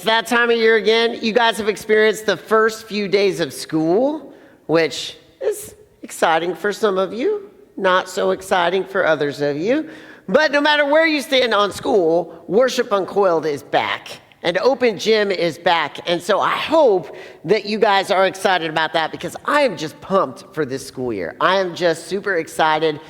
that time of year again. You guys have experienced the first few days of school, which is exciting for some of you, not so exciting for others of you. But no matter where you stand on school, Worship Uncoiled is back. And Open Gym is back. And so I hope that you guys are excited about that, because I am just pumped for this school year. I am just super excited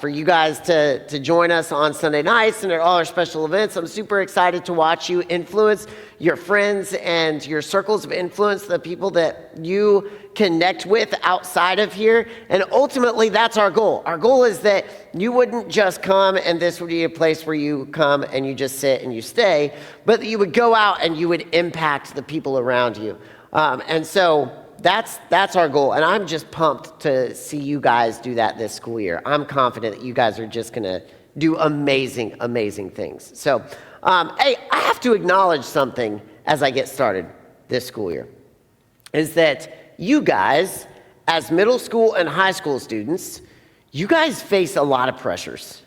for you guys to join us on Sunday nights and at all our special events. I'm super excited to watch you influence your friends and your circles of influence, the people that you connect with outside of here. And ultimately, that's our goal. Our goal is that you wouldn't just come and this would be a place where you come and you just sit and you stay, but that you would go out and you would impact the people around you. And so that's our goal. And I'm just pumped to see you guys do that this school year. I'm confident that you guys are just going to do amazing, amazing things. So, hey, I have to acknowledge something as I get started this school year, is that you guys, as middle school and high school students, you guys face a lot of pressures.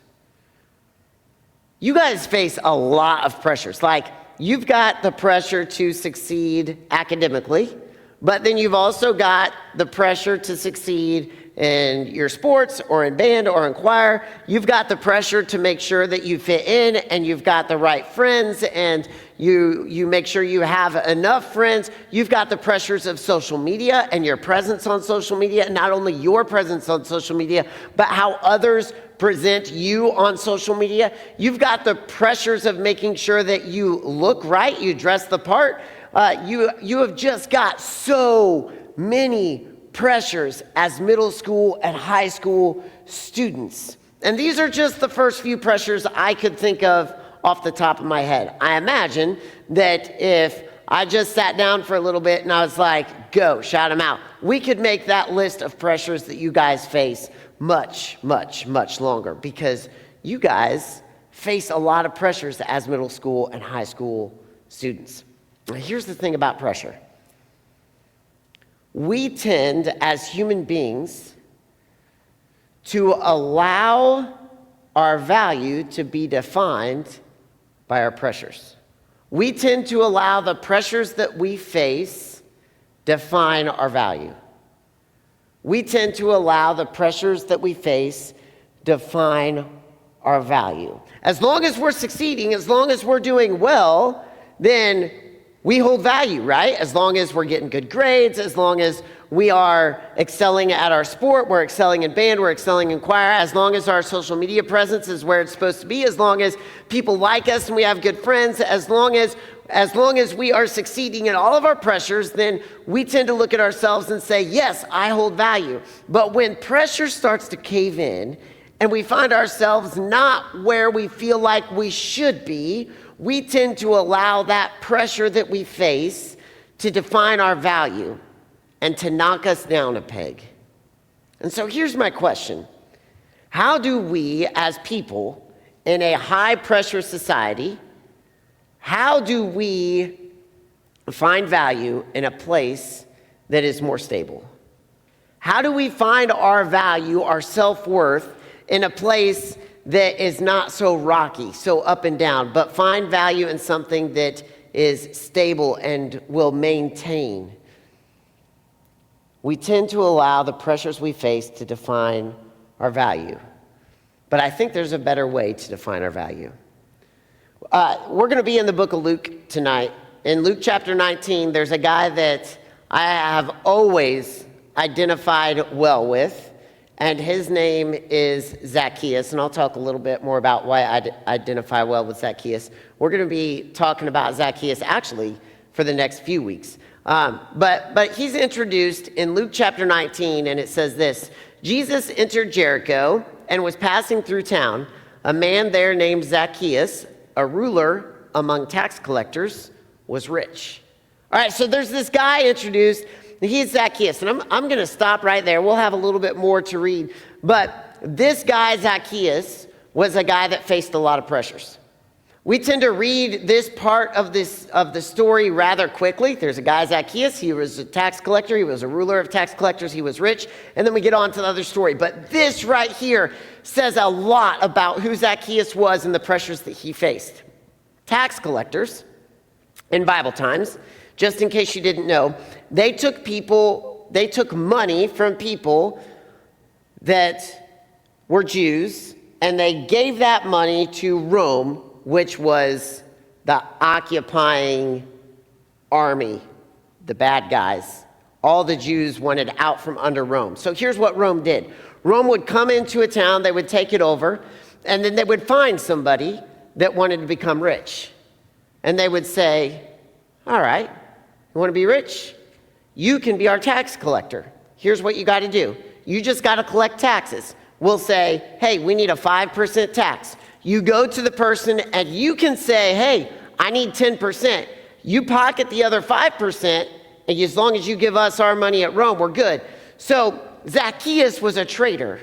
You guys face a lot of pressures. Like, you've got the pressure to succeed academically, but then you've also got the pressure to succeed in your sports or in band or in choir. You've got the pressure to make sure that you fit in and you've got the right friends and you make sure you have enough friends. You've got the pressures of social media and your presence on social media, and not only your presence on social media, but how others present you on social media. You've got the pressures of making sure that you look right, you dress the part. You have just got so many pressures as middle school and high school students. And these are just the first few pressures I could think of off the top of my head. I imagine that if I just sat down for a little bit and I was like, go, shout them out, we could make that list of pressures that you guys face much, much, much longer, because you guys face a lot of pressures as middle school and high school students. Now, here's the thing about pressure. We tend, as human beings, to allow our value to be defined by our pressures. We tend to allow the pressures that we face define our value. We tend to allow the pressures that we face define our value. As long as we're succeeding, as long as we're doing well, then we hold value, right? As long as we're getting good grades, as long as we are excelling at our sport, we're excelling in band, we're excelling in choir, as long as our social media presence is where it's supposed to be, as long as people like us and we have good friends, as long as we are succeeding in all of our pressures, then we tend to look at ourselves and say, yes, I hold value. But when pressure starts to cave in and we find ourselves not where we feel like we should be, we tend to allow that pressure that we face to define our value and to knock us down a peg. And so here's my question. How do we, as people in a high-pressure society, how do we find value in a place that is more stable? How do we find our value, our self-worth, in a place that is not so rocky, so up and down, but find value in something that is stable and will maintain? We tend to allow the pressures we face to define our value. But I think there's a better way to define our value. We're going to be in the book of Luke tonight. In Luke chapter 19, there's a guy that I have always identified well with, and his name is Zacchaeus, and I'll talk a little bit more about why I identify well with Zacchaeus. We're going to be talking about Zacchaeus actually for the next few weeks. But he's introduced in Luke chapter 19, and it says this: Jesus entered Jericho and was passing through town. A man there named Zacchaeus, a ruler among tax collectors, was rich. All right, so there's this guy introduced. He's Zacchaeus, and I'm going to stop right there. We'll have a little bit more to read. But this guy, Zacchaeus, was a guy that faced a lot of pressures. We tend to read this part of the story rather quickly. There's a guy, Zacchaeus. He was a tax collector. He was a ruler of tax collectors. He was rich. And then we get on to the other story. But this right here says a lot about who Zacchaeus was and the pressures that he faced. Tax collectors, in Bible times, just in case you didn't know, they took money from people that were Jews, and they gave that money to Rome, which was the occupying army, the bad guys. All the Jews wanted out from under Rome. So here's what Rome did. Rome would come into a town, they would take it over, and then they would find somebody that wanted to become rich. And they would say, all right, you want to be rich? You can be our tax collector. Here's what you got to do. You just got to collect taxes. We'll say, hey, we need a 5% tax. You go to the person and you can say, hey, I need 10%. You pocket the other 5%, and as long as you give us our money at Rome, we're good. So Zacchaeus was a traitor.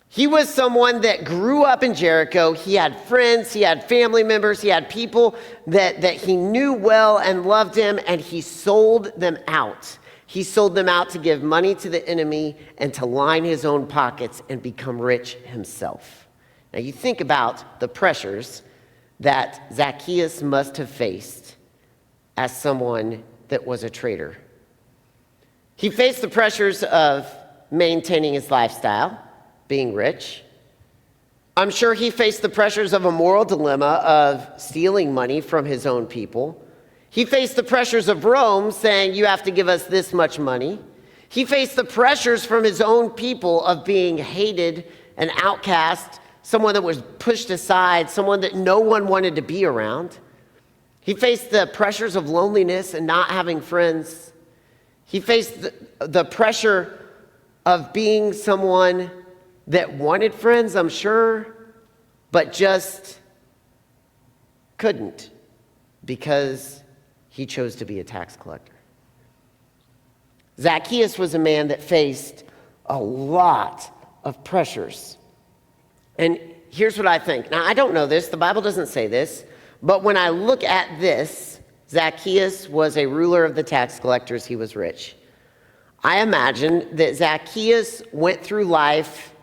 He was someone that grew up in Jericho. He had friends, he had family members, he had people that he knew well and loved him, and he sold them out. He sold them out to give money to the enemy and to line his own pockets and become rich himself. Now you think about the pressures that Zacchaeus must have faced as someone that was a traitor. He faced the pressures of maintaining his lifestyle, being rich. I'm sure he faced the pressures of a moral dilemma of stealing money from his own people. He faced the pressures of Rome saying, you have to give us this much money. He faced the pressures from his own people of being hated, an outcast, someone that was pushed aside, someone that no one wanted to be around. He faced the pressures of loneliness and not having friends. He faced the pressure of being someone that wanted friends, I'm sure, but just couldn't because he chose to be a tax collector. Zacchaeus was a man that faced a lot of pressures. And here's what I think. Now, I don't know this. The Bible doesn't say this. But when I look at this, Zacchaeus was a ruler of the tax collectors. He was rich. I imagine that Zacchaeus went through life,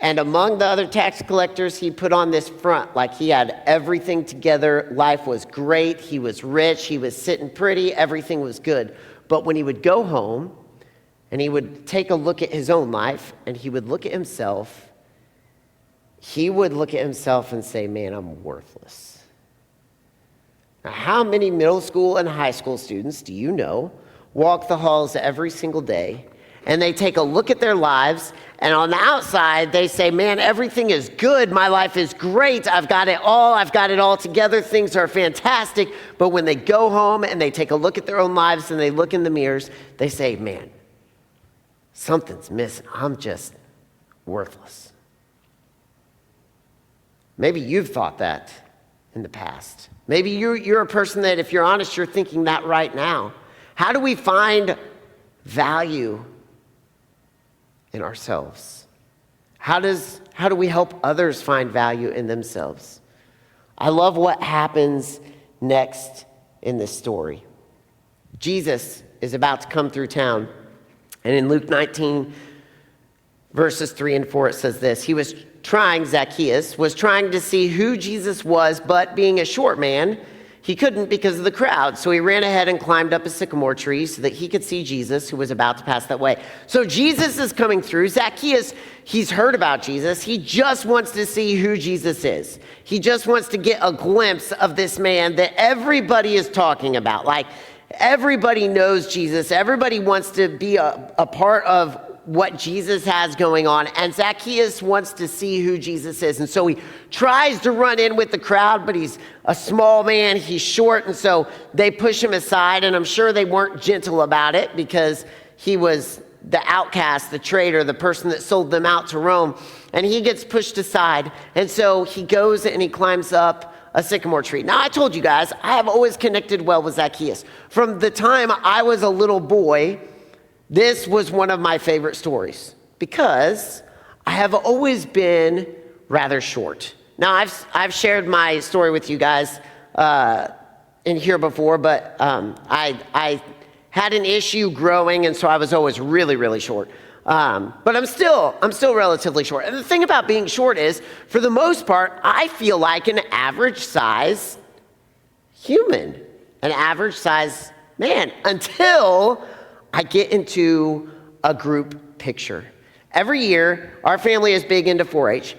and among the other tax collectors, he put on this front like he had everything together. Life was great. He was rich. He was sitting pretty. Everything was good. But when he would go home and he would take a look at his own life and he would look at himself, he would look at himself and say, man, I'm worthless. Now, how many middle school and high school students do you know walk the halls every single day and they take a look at their lives and on the outside they say, man, everything is good. My life is great. I've got it all together. Things are fantastic. But when they go home and they take a look at their own lives and they look in the mirrors, they say, man, something's missing. I'm just worthless. Maybe you've thought that in the past. Maybe you're a person that, if you're honest, you're thinking that right now. How do we find value in ourselves? How do we help others find value in themselves? I love what happens next in this story. Jesus is about to come through town. And in Luke 19, verses 3 and 4, it says this. Zacchaeus was trying to see who Jesus was, but being a short man, he couldn't because of the crowd. So he ran ahead and climbed up a sycamore tree so that he could see Jesus, who was about to pass that way. So Jesus is coming through. Zacchaeus, he's heard about Jesus. He just wants to see who Jesus is. He just wants to get a glimpse of this man that everybody is talking about. Like, everybody knows Jesus. Everybody wants to be a part of what Jesus has going on, and Zacchaeus wants to see who Jesus is. And so he tries to run in with the crowd, but he's a small man, he's short, and so they push him aside, and I'm sure they weren't gentle about it because he was the outcast, the traitor, the person that sold them out to Rome, and he gets pushed aside. And so he goes and he climbs up a sycamore tree. Now, I told you guys, I have always connected well with Zacchaeus. From the time I was a little boy, this was one of my favorite stories because I have always been rather short. Now, I've shared my story with you guys in here before, but I had an issue growing, and so I was always really, really short. But I'm still relatively short. And the thing about being short is, for the most part, I feel like an average size human, an average size man, until I get into a group picture. Every year, our family is big into 4-H.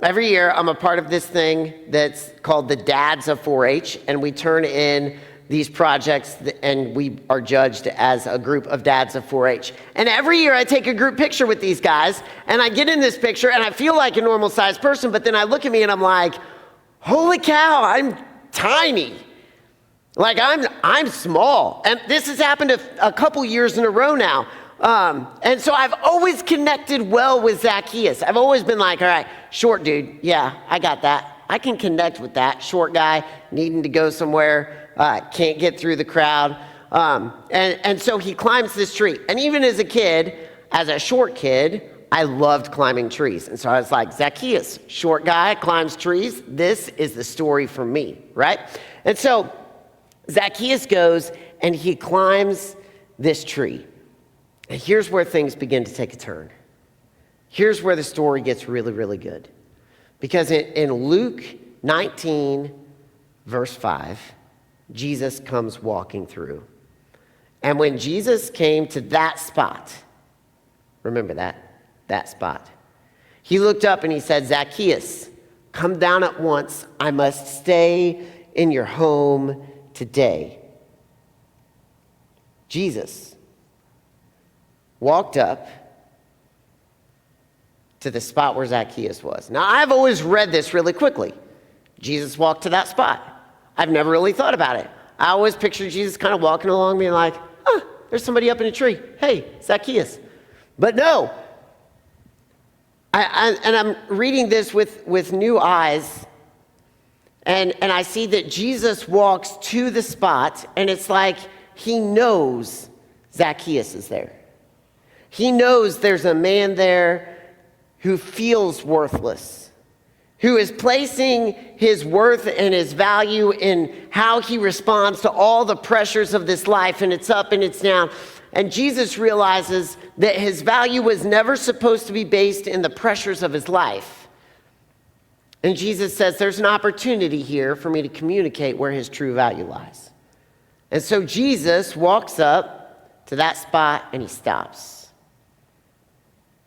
Every year, I'm a part of this thing that's called the Dads of 4-H, and we turn in these projects, and we are judged as a group of dads of 4-H. And every year I take a group picture with these guys, and I get in this picture, and I feel like a normal sized person, but then I look at me and I'm like, holy cow, I'm tiny. Like I'm small. And this has happened a couple years in a row now. And so I've always connected well with Zacchaeus. I've always been like, all right, short dude, yeah, I got that. I can connect with that short guy needing to go somewhere, can't get through the crowd. And so he climbs this tree. And even as a kid, as a short kid, I loved climbing trees. And so I was like, Zacchaeus, short guy, climbs trees. This is the story for me, right? And so Zacchaeus goes and he climbs this tree. And here's where things begin to take a turn. Here's where the story gets really, really good. Because in Luke 19, verse 5, Jesus comes walking through. And when Jesus came to that spot, remember that spot, he looked up and he said, Zacchaeus, come down at once. I must stay in your home today. Jesus walked up to the spot where Zacchaeus was. Now, I've always read this really quickly. Jesus walked to that spot. I've never really thought about it. I always pictured Jesus kind of walking along being like, there's somebody up in a tree. Hey, Zacchaeus. But no. And I'm reading this with new eyes, and I see that Jesus walks to the spot, and it's like he knows Zacchaeus is there. He knows there's a man there who feels worthless, who is placing his worth and his value in how he responds to all the pressures of this life, and it's up and it's down. And Jesus realizes that his value was never supposed to be based in the pressures of his life. And Jesus says, there's an opportunity here for me to communicate where his true value lies. And so Jesus walks up to that spot and he stops.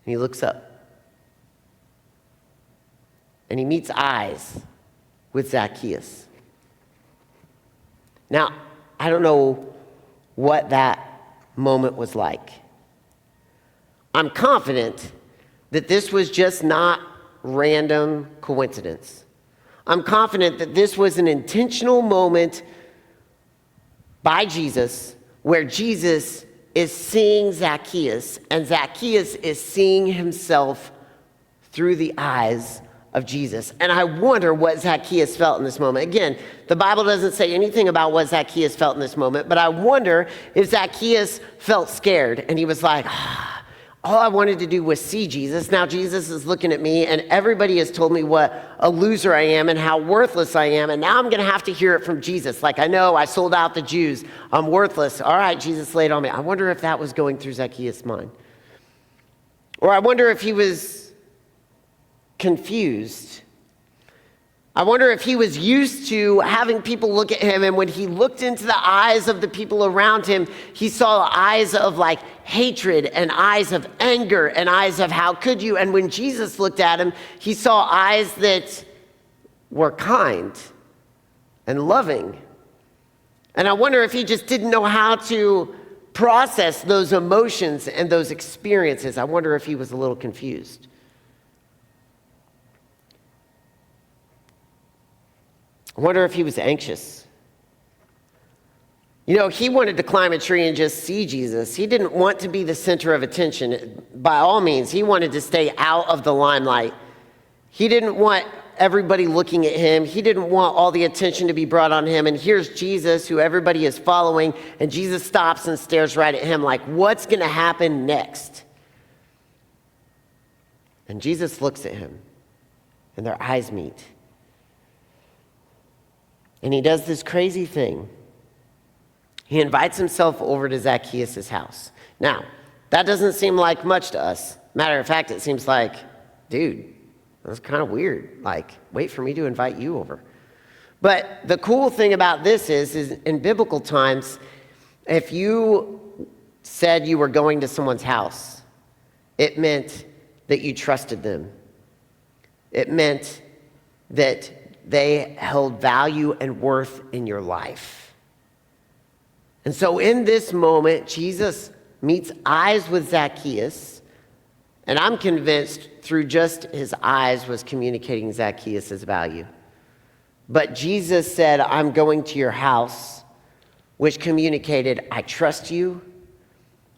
And he looks up. And he meets eyes with Zacchaeus. Now, I don't know what that moment was like. I'm confident that this was just not random coincidence. I'm confident that this was an intentional moment by Jesus where Jesus is seeing Zacchaeus, and Zacchaeus is seeing himself through the eyes of Jesus. And I wonder what Zacchaeus felt in this moment. Again, the Bible doesn't say anything about what Zacchaeus felt in this moment, but I wonder if Zacchaeus felt scared and he was like, all I wanted to do was see Jesus. Now Jesus is looking at me and everybody has told me what a loser I am and how worthless I am. And now I'm going to have to hear it from Jesus. Like, I know I sold out the Jews. I'm worthless. All right, Jesus laid on me. I wonder if that was going through Zacchaeus' mind. Or I wonder if he was confused. I wonder if he was used to having people look at him, and when he looked into the eyes of the people around him, he saw eyes of like hatred and eyes of anger and eyes of how could you? And when Jesus looked at him, he saw eyes that were kind and loving. And I wonder if he just didn't know how to process those emotions and those experiences. I wonder if he was a little confused. I wonder if he was anxious. You know, he wanted to climb a tree and just see Jesus. He didn't want to be the center of attention. By all means, he wanted to stay out of the limelight. He didn't want everybody looking at him. He didn't want all the attention to be brought on him. And here's Jesus, who everybody is following, and Jesus stops and stares right at him like, what's going to happen next? And Jesus looks at him, and their eyes meet. And he does this crazy thing. He invites himself over to Zacchaeus' house. Now, that doesn't seem like much to us. Matter of fact, it seems like, dude, that's kind of weird. Like, wait for me to invite you over. But the cool thing about this is in biblical times, if you said you were going to someone's house, it meant that you trusted them. It meant that they held value and worth in your life. And so in this moment, Jesus meets eyes with Zacchaeus, and I'm convinced through just his eyes was communicating Zacchaeus' value. But Jesus said, I'm going to your house, which communicated, I trust you.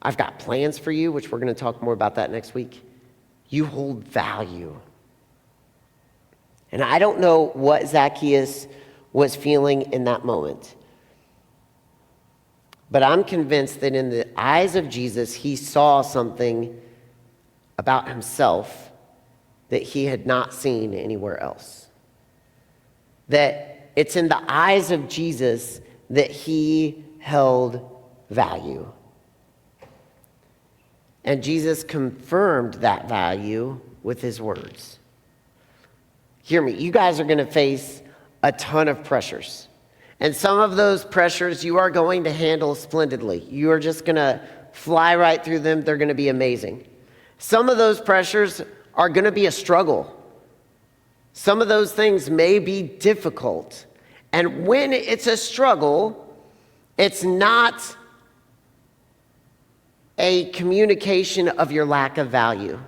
I've got plans for you, which we're going to talk more about that next week. You hold value. And I don't know what Zacchaeus was feeling in that moment. But I'm convinced that in the eyes of Jesus, he saw something about himself that he had not seen anywhere else. That it's in the eyes of Jesus that he held value. And Jesus confirmed that value with his words. Hear me, you guys are going to face a ton of pressures. And some of those pressures you are going to handle splendidly. You are just going to fly right through them. They're going to be amazing. Some of those pressures are going to be a struggle. Some of those things may be difficult. And when it's a struggle, it's not a communication of your lack of value.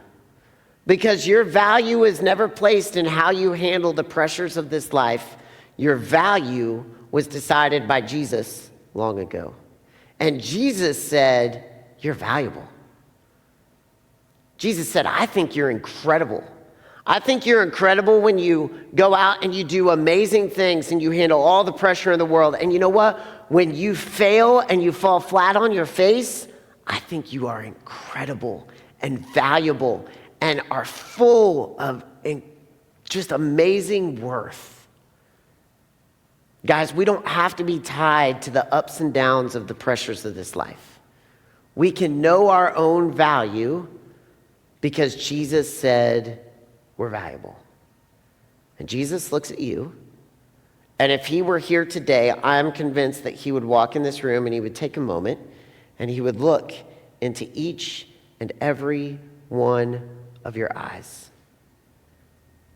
Because your value is never placed in how you handle the pressures of this life. Your value was decided by Jesus long ago. And Jesus said, you're valuable. Jesus said, I think you're incredible. I think you're incredible when you go out and you do amazing things and you handle all the pressure in the world. And you know what? When you fail and you fall flat on your face, I think you are incredible and valuable and are full of just amazing worth. Guys, we don't have to be tied to the ups and downs of the pressures of this life. We can know our own value because Jesus said we're valuable. And Jesus looks at you, and if he were here today, I'm convinced that he would walk in this room and he would take a moment and he would look into each and every one of your eyes.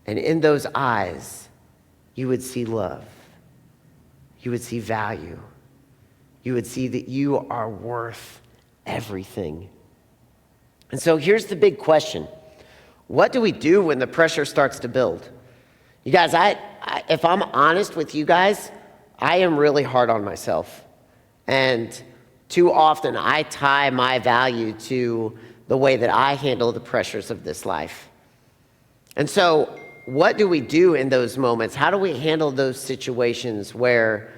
And in those eyes, you would see love. You would see value. You would see that you are worth everything. And so here's the big question. What do we do when the pressure starts to build? You guys, if I'm honest with you guys, I am really hard on myself. And too often I tie my value to the way that I handle the pressures of this life. And so what do we do in those moments? How do we handle those situations where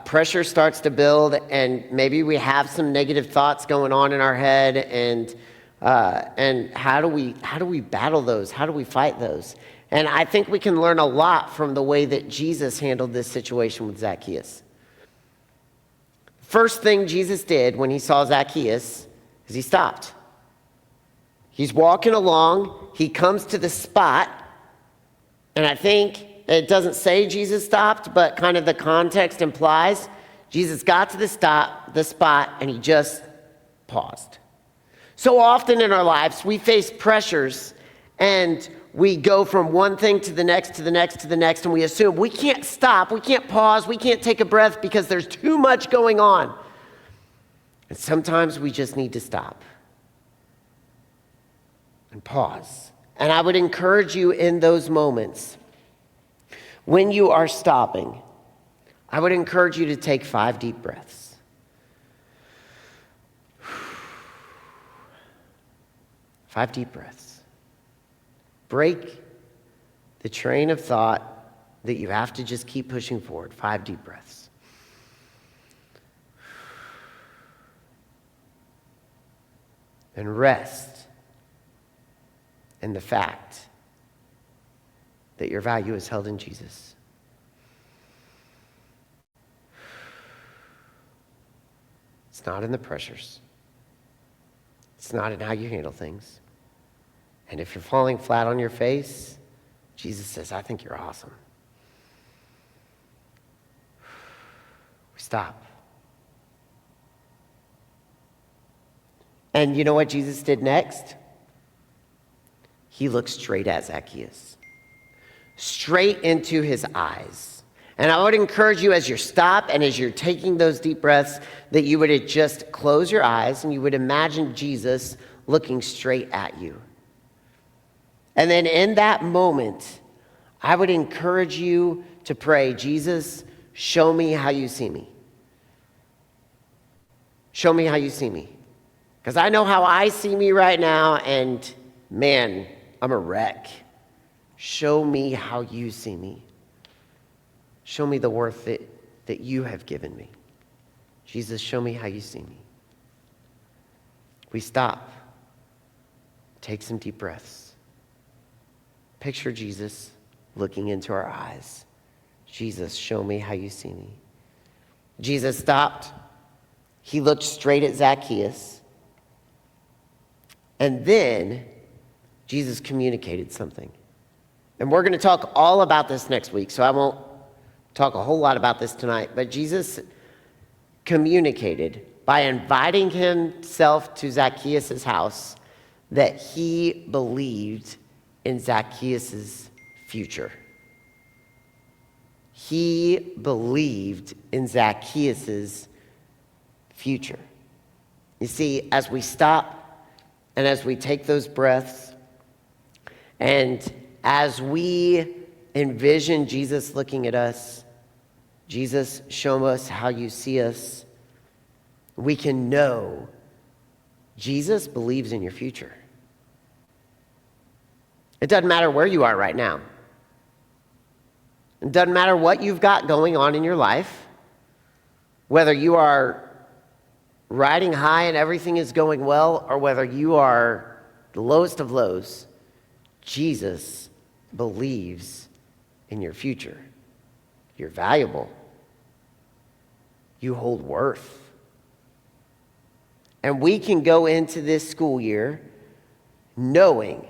pressure starts to build and maybe we have some negative thoughts going on in our head, and how do we battle those? How do we fight those? And I think we can learn a lot from the way that Jesus handled this situation with Zacchaeus. First thing Jesus did when he saw Zacchaeus is he stopped. He's walking along, he comes to the spot, and I think it doesn't say Jesus stopped, but kind of the context implies Jesus got to the spot, and he just paused. So often in our lives, we face pressures, and we go from one thing to the next, to the next, to the next, and we assume we can't stop, we can't pause, we can't take a breath because there's too much going on. And sometimes we just need to stop and pause. And I would encourage you in those moments, when you are stopping, I would encourage you to take 5 deep breaths. 5 deep breaths. Break the train of thought that you have to just keep pushing forward. 5 deep breaths. And rest in the fact that your value is held in Jesus. It's not in the pressures. It's not in how you handle things. And if you're falling flat on your face, Jesus says, I think you're awesome. Stop. And you know what Jesus did next? He looked straight at Zacchaeus, straight into his eyes. And I would encourage you as you stop and as you're taking those deep breaths that you would just close your eyes and you would imagine Jesus looking straight at you. And then in that moment, I would encourage you to pray, Jesus, show me how you see me. Show me how you see me. Because I know how I see me right now, and man, I'm a wreck. Show me how you see me. Show me the worth that you have given me. Jesus, show me how you see me. We stop. Take some deep breaths. Picture Jesus looking into our eyes. Jesus, show me how you see me. Jesus stopped. He looked straight at Zacchaeus. And then Jesus communicated something. And we're going to talk all about this next week, so I won't talk a whole lot about this tonight. But Jesus communicated by inviting himself to Zacchaeus' house that he believed in Zacchaeus' future. He believed in Zacchaeus' future. You see, as we stop and as we take those breaths and as we envision Jesus looking at us, Jesus, show us how you see us, we can know Jesus believes in your future. It doesn't matter where you are right now. It doesn't matter what you've got going on in your life, whether you are riding high and everything is going well, or whether you are the lowest of lows, Jesus believes in your future. You're valuable. You hold worth. And we can go into this school year knowing,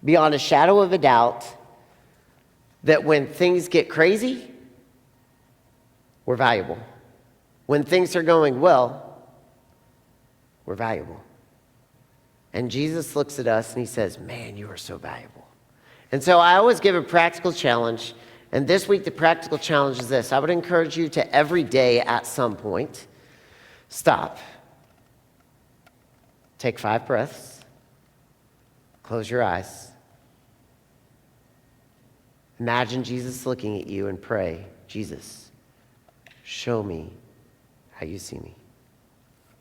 beyond a shadow of a doubt, that when things get crazy, we're valuable. When things are going well, we're valuable. And Jesus looks at us and he says, man, you are so valuable. And so I always give a practical challenge. And this week, the practical challenge is this. I would encourage you to every day at some point, stop. Take 5 breaths. Close your eyes. Imagine Jesus looking at you and pray, Jesus, show me how you see me.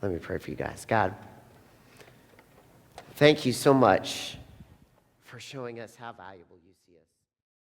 Let me pray for you guys. God, thank you so much for showing us how valuable you are.